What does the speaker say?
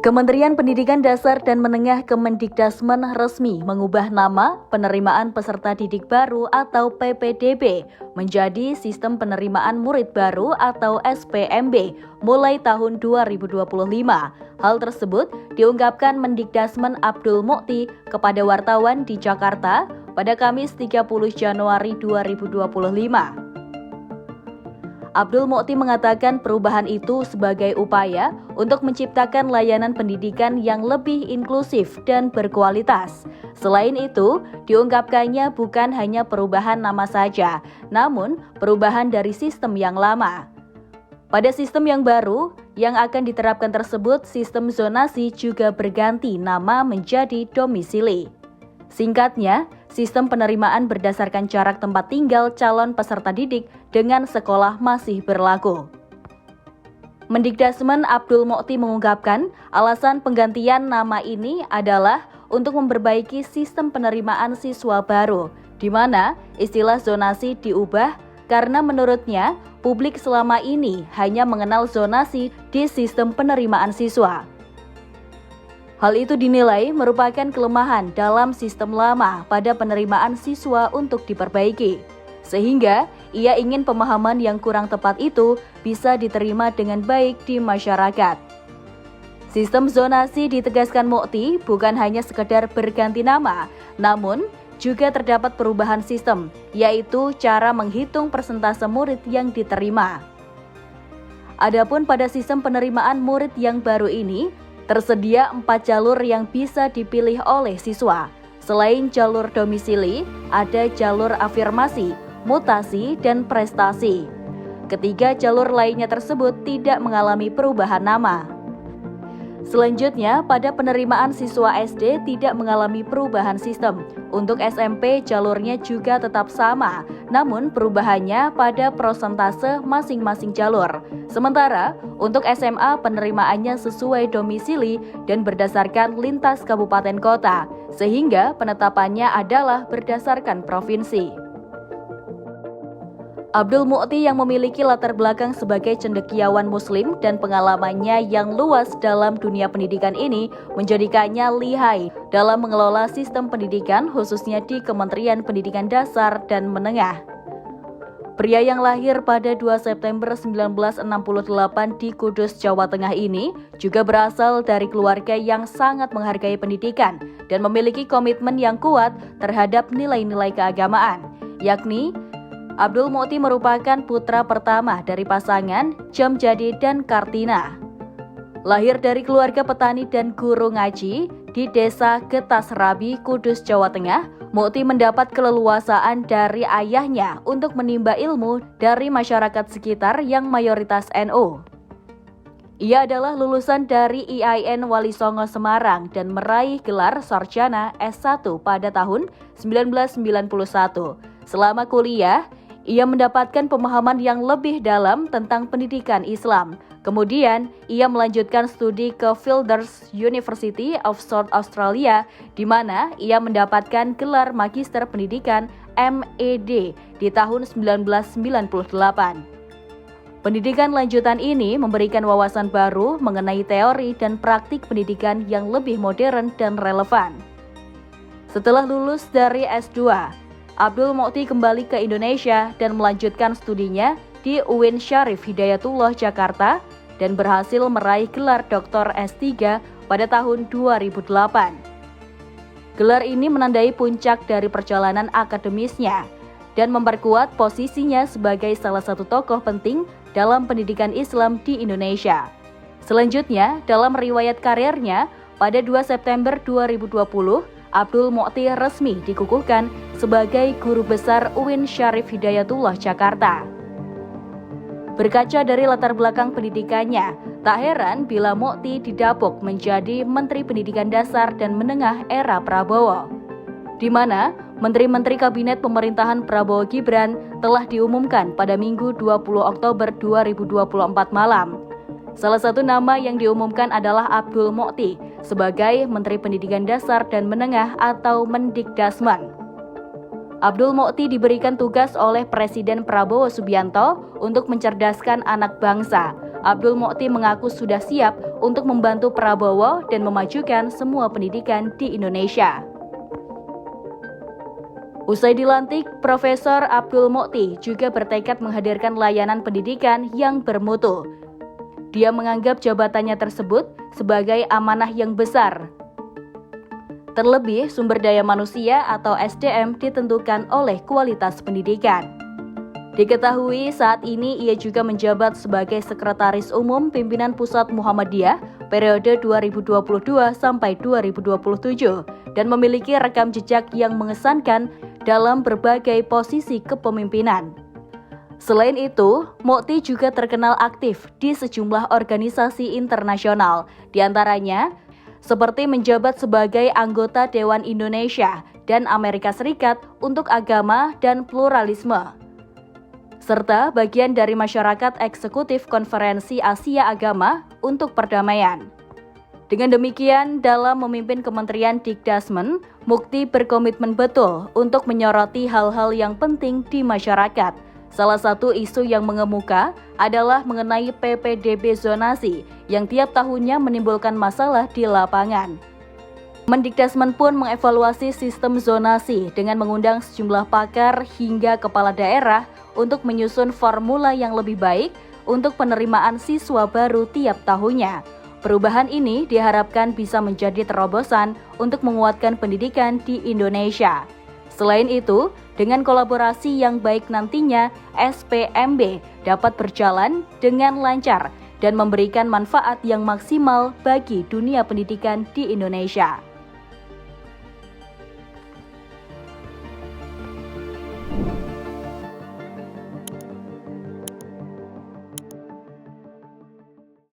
Kementerian Pendidikan Dasar dan Menengah Kemendikdasmen resmi mengubah nama penerimaan peserta didik baru atau PPDB menjadi Sistem Penerimaan Murid Baru atau SPMB mulai tahun 2025. Hal tersebut diungkapkan Mendikdasmen Abdul Mukhti kepada wartawan di Jakarta pada Kamis 30 Januari 2025. Abdul Mukhti mengatakan perubahan itu sebagai upaya untuk menciptakan layanan pendidikan yang lebih inklusif dan berkualitas. Selain itu, diungkapkannya bukan hanya perubahan nama saja, namun perubahan dari sistem yang lama. Pada sistem yang baru, yang akan diterapkan tersebut, sistem zonasi juga berganti nama menjadi domisili. Singkatnya, sistem penerimaan berdasarkan jarak tempat tinggal calon peserta didik dengan sekolah masih berlaku. Mendikdasmen Abdul Mukhti mengungkapkan alasan penggantian nama ini adalah untuk memperbaiki sistem penerimaan siswa baru, di mana istilah zonasi diubah karena menurutnya publik selama ini hanya mengenal zonasi di sistem penerimaan siswa. Hal itu dinilai merupakan kelemahan dalam sistem lama pada penerimaan siswa untuk diperbaiki, sehingga ia ingin pemahaman yang kurang tepat itu bisa diterima dengan baik di masyarakat. Sistem zonasi ditegaskan Mukhti bukan hanya sekedar berganti nama, namun juga terdapat perubahan sistem, yaitu cara menghitung persentase murid yang diterima. Adapun pada sistem penerimaan murid yang baru ini, tersedia 4 jalur yang bisa dipilih oleh siswa. Selain jalur domisili, ada jalur afirmasi, mutasi, dan prestasi. Ketiga jalur lainnya tersebut tidak mengalami perubahan nama. Selanjutnya, pada penerimaan siswa SD tidak mengalami perubahan sistem. Untuk SMP, jalurnya juga tetap sama, namun perubahannya pada prosentase masing-masing jalur. Sementara, untuk SMA penerimaannya sesuai domisili dan berdasarkan lintas kabupaten kota, sehingga penetapannya adalah berdasarkan provinsi. Abdul Mukhti yang memiliki latar belakang sebagai cendekiawan muslim dan pengalamannya yang luas dalam dunia pendidikan ini menjadikannya lihai dalam mengelola sistem pendidikan khususnya di Kementerian Pendidikan Dasar dan Menengah. Pria yang lahir pada 2 September 1968 di Kudus, Jawa Tengah ini juga berasal dari keluarga yang sangat menghargai pendidikan dan memiliki komitmen yang kuat terhadap nilai-nilai keagamaan, yakni Abdul Mukhti merupakan putra pertama dari pasangan Jamjadi dan Kartina. Lahir dari keluarga petani dan guru ngaji di Desa Getasrabi, Kudus, Jawa Tengah, Mukhti mendapat keleluasaan dari ayahnya untuk menimba ilmu dari masyarakat sekitar yang mayoritas NU. Ia adalah lulusan dari IAIN Wali Songo Semarang dan meraih gelar sarjana S1 pada tahun 1991. Selama kuliah, ia mendapatkan pemahaman yang lebih dalam tentang pendidikan Islam. Kemudian, ia melanjutkan studi ke Flinders University of South Australia, di mana ia mendapatkan gelar Magister Pendidikan MED di tahun 1998. Pendidikan lanjutan ini memberikan wawasan baru mengenai teori dan praktik pendidikan yang lebih modern dan relevan. Setelah lulus dari S2, Abdul Mukhti kembali ke Indonesia dan melanjutkan studinya di UIN Syarif Hidayatullah Jakarta dan berhasil meraih gelar Dr. S3 pada tahun 2008. Gelar ini menandai puncak dari perjalanan akademisnya dan memperkuat posisinya sebagai salah satu tokoh penting dalam pendidikan Islam di Indonesia. Selanjutnya, dalam riwayat karirnya, pada 2 September 2020, Abdul Mukhti resmi dikukuhkan sebagai Guru Besar UIN Syarif Hidayatullah Jakarta. Berkaca dari latar belakang pendidikannya, tak heran bila Mukhti didapuk menjadi Menteri Pendidikan Dasar dan Menengah era Prabowo, di mana Menteri-Menteri Kabinet Pemerintahan Prabowo Gibran telah diumumkan pada Minggu 20 Oktober 2024 malam. Salah satu nama yang diumumkan adalah Abdul Mukhti sebagai Menteri Pendidikan Dasar dan Menengah atau Mendikdasmen. Abdul Mukhti diberikan tugas oleh Presiden Prabowo Subianto untuk mencerdaskan anak bangsa, Abdul Mukhti mengaku sudah siap untuk membantu Prabowo dan memajukan semua pendidikan di Indonesia. Usai dilantik, Profesor Abdul Mukhti juga bertekad menghadirkan layanan pendidikan yang bermutu. Dia menganggap jabatannya tersebut sebagai amanah yang besar. Terlebih, sumber daya manusia atau SDM ditentukan oleh kualitas pendidikan. Diketahui saat ini ia juga menjabat sebagai Sekretaris Umum Pimpinan Pusat Muhammadiyah periode 2022 sampai 2027 dan memiliki rekam jejak yang mengesankan dalam berbagai posisi kepemimpinan. Selain itu, Mukhti juga terkenal aktif di sejumlah organisasi internasional, diantaranya seperti menjabat sebagai anggota Dewan Indonesia dan Amerika Serikat untuk Agama dan Pluralisme, serta bagian dari Masyarakat Eksekutif Konferensi Asia Agama untuk Perdamaian. Dengan demikian, dalam memimpin Kementerian Dikdasmen, Mukhti berkomitmen betul untuk menyoroti hal-hal yang penting di masyarakat. Salah satu isu yang mengemuka adalah mengenai PPDB zonasi yang tiap tahunnya menimbulkan masalah di lapangan. Mendikdasmen pun mengevaluasi sistem zonasi dengan mengundang sejumlah pakar hingga kepala daerah untuk menyusun formula yang lebih baik untuk penerimaan siswa baru tiap tahunnya. Perubahan ini diharapkan bisa menjadi terobosan untuk menguatkan pendidikan di Indonesia. Selain itu, dengan kolaborasi yang baik nantinya, SPMB dapat berjalan dengan lancar dan memberikan manfaat yang maksimal bagi dunia pendidikan di Indonesia.